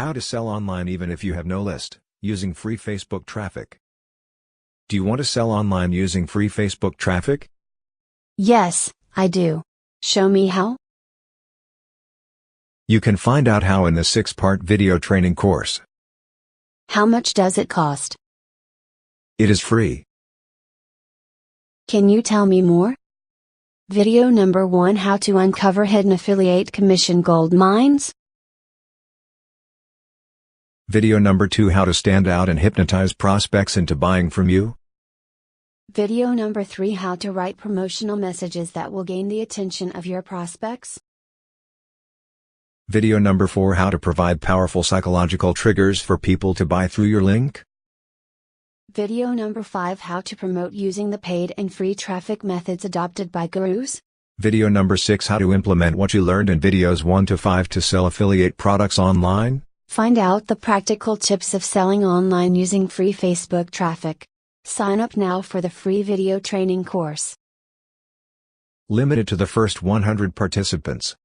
How to sell online even if you have no list, using free Facebook traffic. Do you want to sell online using free Facebook traffic? Yes, I do. Show me how? You can find out how in the 6-part video training course. How much does it cost? It is free. Can you tell me more? Video number 1: How to uncover hidden affiliate commission gold mines. Video number 2: How to stand out and hypnotize prospects into buying from you. Video number 3: How to write promotional messages that will gain the attention of your prospects. Video number 4: How to provide powerful psychological triggers for people to buy through your link. Video number 5: How to promote using the paid and free traffic methods adopted by gurus. Video number 6: How to implement what you learned in videos 1 to 5 to sell affiliate products online. Find out the practical tips of selling online using free Facebook traffic. Sign up now for the free video training course. Limited to the first 100 participants.